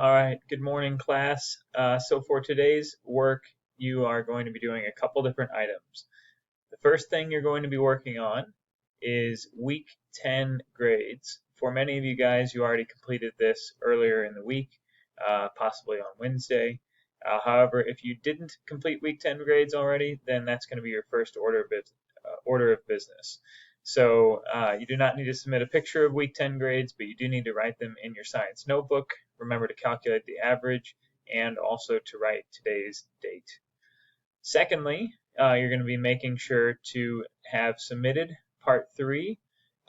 All right, good morning, class. So for today's work, you are going to be doing a couple different items. The first thing you're going to be working on is week 10 grades. For many of you guys, you already completed this earlier in the week, possibly on Wednesday. However, if you didn't complete week 10 grades already, then that's going to be your first order of business. So you do not need to submit a picture of week 10 grades, but you do need to write them in your science notebook. Remember to calculate the average and also to write today's date. Secondly, you're going to be making sure to have submitted part 3,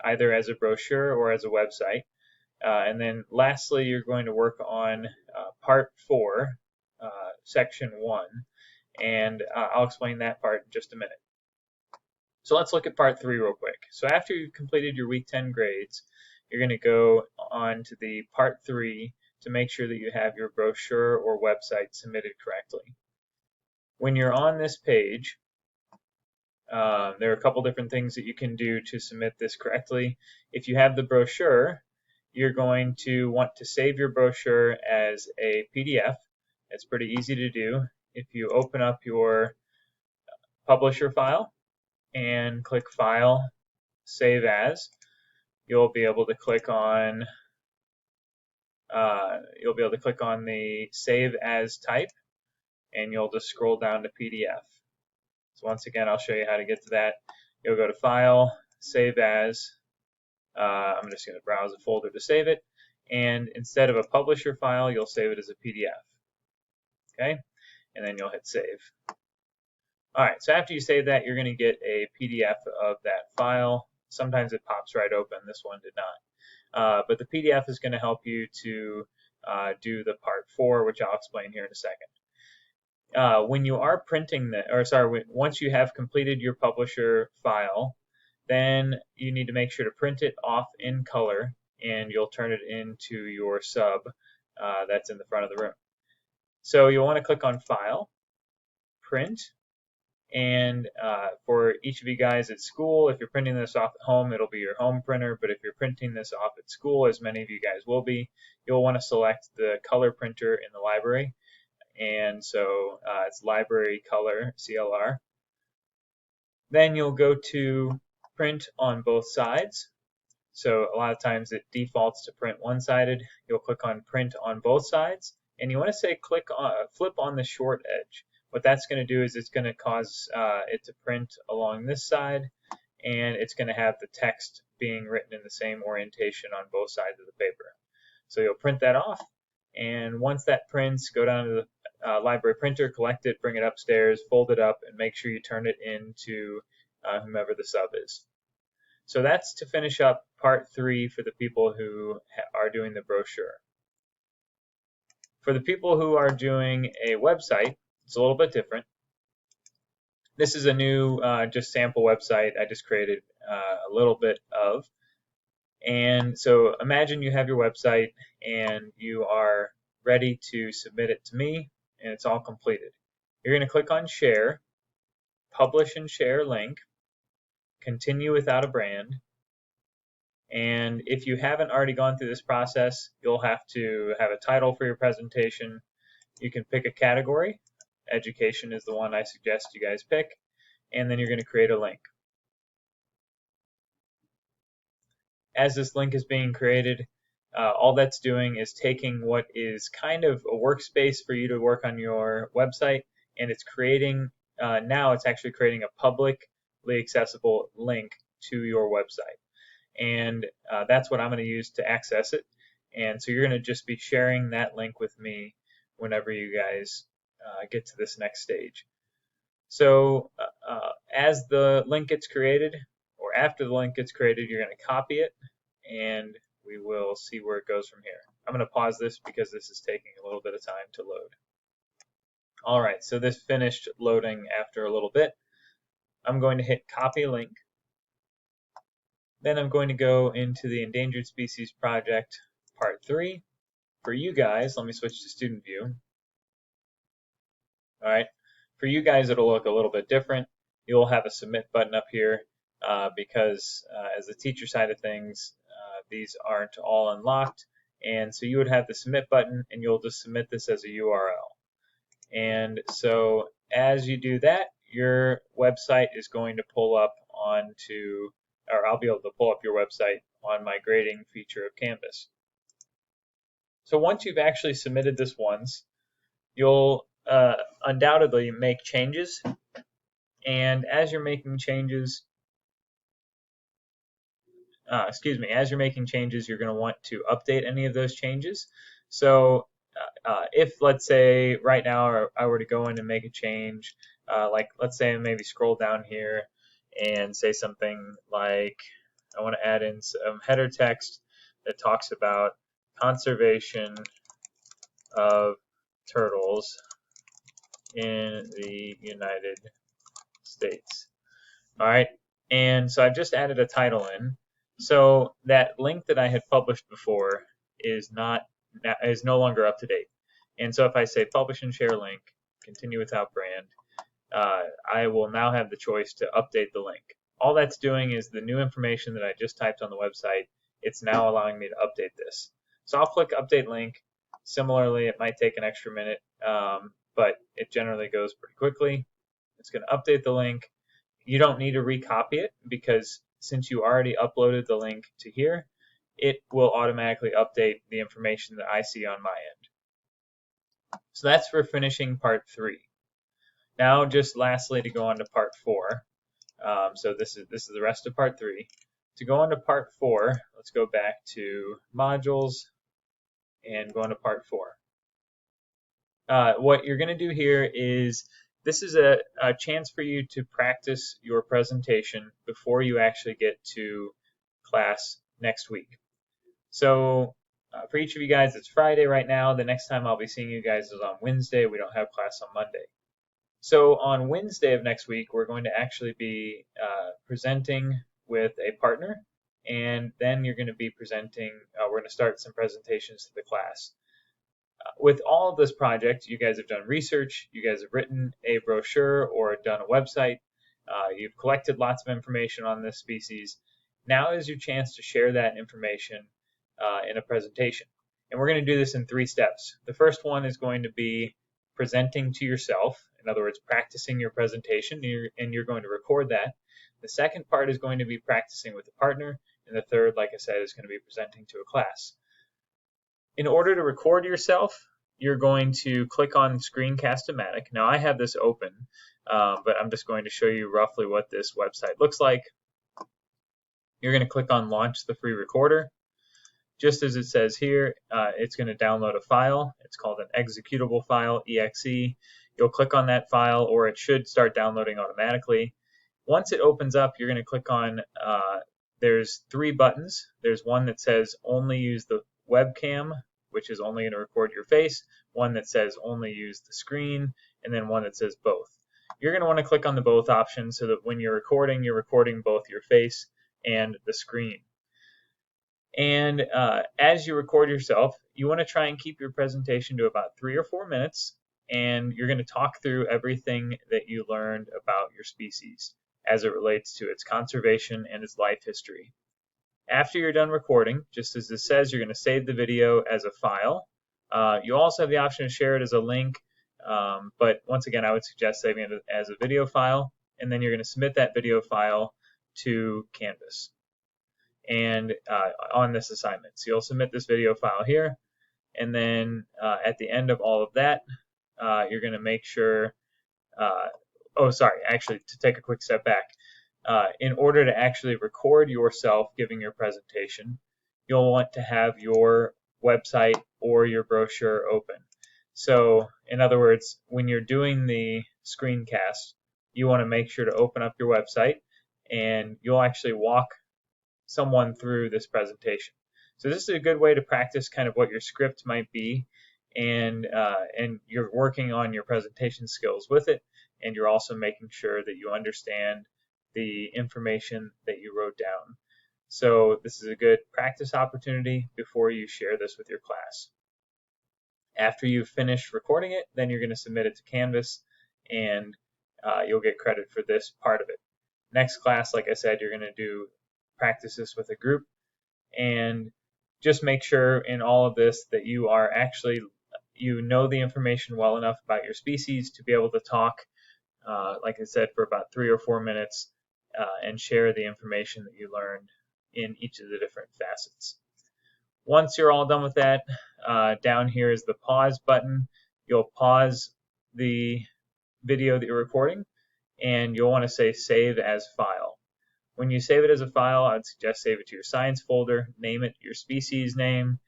either as a brochure or as a website. And then lastly, you're going to work on part 4, section 1, and I'll explain that part in just a minute. So let's look at part 3 real quick. So after you've completed your week 10 grades, you're going to go on to the part 3 to make sure that you have your brochure or website submitted correctly. When you're on this page, there are a couple different things that you can do to submit this correctly. If you have the brochure, you're going to want to save your brochure as a PDF. It's pretty easy to do. If you open up your publisher file and click File, Save As, you'll be able to click on the Save As type, and you'll just scroll down to PDF. So once again, I'll show you how to get to that. You'll go to File, Save As. I'm just going to browse a folder to save it, and instead of a publisher file, you'll save it as a PDF. Okay, and then you'll hit Save. All right, so after you save that, you're going to get a PDF of that file. Sometimes it pops right open. This one did not. But the PDF is going to help you to do the part 4, which I'll explain here in a second. When you are printing once you have completed your publisher file, then you need to make sure to print it off in color, and you'll turn it into your sub that's in the front of the room. So you'll want to click on File, Print, and for each of you guys at school, if you're printing this off at home, it'll be your home printer, but if you're printing this off at school, as many of you guys will be, you'll want to select the color printer in the library, and so it's Library Color, CLR. Then you'll go to Print on both sides. So a lot of times it defaults to print one-sided. You'll click on Print on both sides, and you want to say flip on the short edge. What that's going to do is it's going to cause it to print along this side, and it's going to have the text being written in the same orientation on both sides of the paper. So you'll print that off, and once that prints, go down to the library printer, collect it, bring it upstairs, fold it up, and make sure you turn it into whomever the sub is. So that's to finish up part 3 for the people who are doing the brochure. For the people who are doing a website, it's a little bit different. This is a new just sample website I just created a little bit of. And so imagine you have your website and you are ready to submit it to me, and it's all completed. You're going to click on Share, Publish and Share Link, Continue without a brand, and if you haven't already gone through this process, you'll have to have a title for your presentation. You can pick a category. Education is the one I suggest you guys pick, and then you're going to create a link. As this link is being created, all that's doing is taking what is kind of a workspace for you to work on your website, and it's creating, now it's actually creating a publicly accessible link to your website. And that's what I'm going to use to access it. And so you're going to just be sharing that link with me whenever you guys get to this next stage. So as the link gets created, or after the link gets created, you're going to copy it, and we will see where it goes from here. I'm going to pause this because this is taking a little bit of time to load. All right, so this finished loading after a little bit. I'm going to hit Copy Link. Then I'm going to go into the Endangered Species Project Part 3. For you guys, let me switch to Student View. All right, for you guys, it'll look a little bit different. You'll have a Submit button up here because as the teacher side of things, these aren't all unlocked, And so you would have the submit button, and you'll just submit this as a URL. And so as you do that, your website is going to pull up onto, or I'll be able to pull up your website on my grading feature of Canvas. So once you've actually submitted this once, you'll undoubtedly make changes. And as you're making changes, as you're making changes, you're going to want to update any of those changes. So if, let's say, right now I were to go in and make a change, like let's say maybe scroll down here and say something like, I want to add in some header text that talks about conservation of turtles in the United States. All right, and so I've just added a title in. So that link that I had published before is no longer up to date. And so if I say publish and share link, continue without brand, I will now have the choice to update the link. All that's doing is the new information that I just typed on the website, it's now allowing me to update this. So I'll click update link. Similarly, it might take an extra minute, but it generally goes pretty quickly. It's going to update the link. You don't need to recopy it because since you already uploaded the link to here, it will automatically update the information that I see on my end. So that's for finishing part 3. Now, just lastly, to go on to part 4. So this is the rest of part 3. To go on to part 4, let's go back to modules and go on to part 4. What you're going to do here is this is a chance for you to practice your presentation before you actually get to class next week. So for each of you guys, it's Friday right now. The next time I'll be seeing you guys is on Wednesday. We don't have class on Monday. So on Wednesday of next week, we're going to actually be presenting with a partner, and then you're going to be presenting, we're going to start some presentations to the class. With all of this project, you guys have done research, you guys have written a brochure or done a website, you've collected lots of information on this species. Now is your chance to share that information in a presentation. And we're going to do this in 3 steps. The first one is going to be presenting to yourself, in other words, practicing your presentation, and you're going to record that. The second part is going to be practicing with a partner, and the third, like I said, is going to be presenting to a class. In order to record yourself, you're going to click on Screencast-O-Matic. Now I have this open, but I'm just going to show you roughly what this website looks like. You're going to click on Launch the Free Recorder. Just as it says here, it's going to download a file. It's called an executable file, exe. You'll click on that file, or it should start downloading automatically. Once it opens up, you're going to click on, there's 3 buttons. There's one that says only use the webcam, which is only going to record your face, one that says only use the screen, and then one that says both. You're going to want to click on the both option so that when you're recording both your face and the screen. And as you record yourself, you want to try and keep your presentation to about 3 or 4 minutes, and you're going to talk through everything that you learned about your species as it relates to its conservation and its life history. After you're done recording, just as this says, you're going to save the video as a file. You also have the option to share it as a link, but once again, I would suggest saving it as a video file, and then you're going to submit that video file to Canvas and on this assignment. So you'll submit this video file here, and then at the end of all of that, you're going to make sure, actually, to take a quick step back, in order to actually record yourself giving your presentation, you'll want to have your website or your brochure open. So in other words, when you're doing the screencast, you want to make sure to open up your website, and you'll actually walk someone through this presentation. So this is a good way to practice kind of what your script might be, and you're working on your presentation skills with it, and you're also making sure that you understand the information that you wrote down. So this is a good practice opportunity before you share this with your class. After you've finished recording it, then you're going to submit it to Canvas, and you'll get credit for this part of it. Next class, like I said, you're going to do practice this with a group, and just make sure in all of this that you are actually, you know the information well enough about your species to be able to talk, like I said, for about 3 or 4 minutes and share the information that you learned in each of the different facets. Once you're all done with that, down here is the pause button. You'll pause the video that you're recording, and you'll want to say save as file. When you save it as a file, I'd suggest save it to your science folder, name it your species name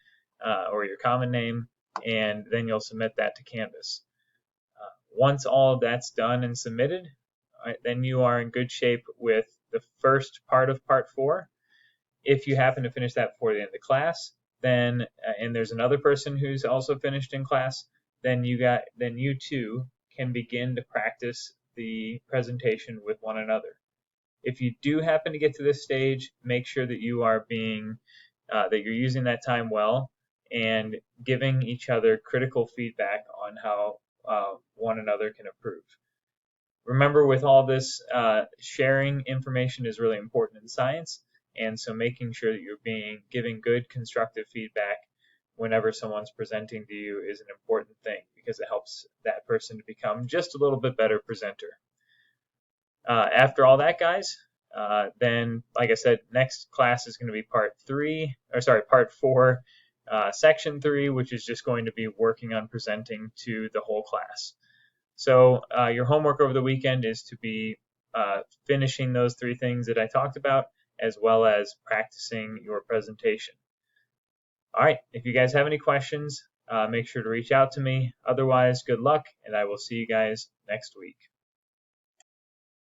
or your common name, and then you'll submit that to Canvas. Once all of that's done and submitted, then you are in good shape with the first part of Part 4. If you happen to finish that before the end of the class, then and there's another person who's also finished in class, then you too can begin to practice the presentation with one another. If you do happen to get to this stage, make sure that you are that you're using that time well and giving each other critical feedback on how one another can improve. Remember, with all this, sharing information is really important in science, and so making sure that you're giving good constructive feedback whenever someone's presenting to you is an important thing, because it helps that person to become just a little bit better presenter. After all that, guys, then, like I said, next class is going to be Part 4, Section 3, which is just going to be working on presenting to the whole class. So your homework over the weekend is to be finishing those 3 things that I talked about, as well as practicing your presentation. All right, if you guys have any questions, make sure to reach out to me. Otherwise, good luck, and I will see you guys next week.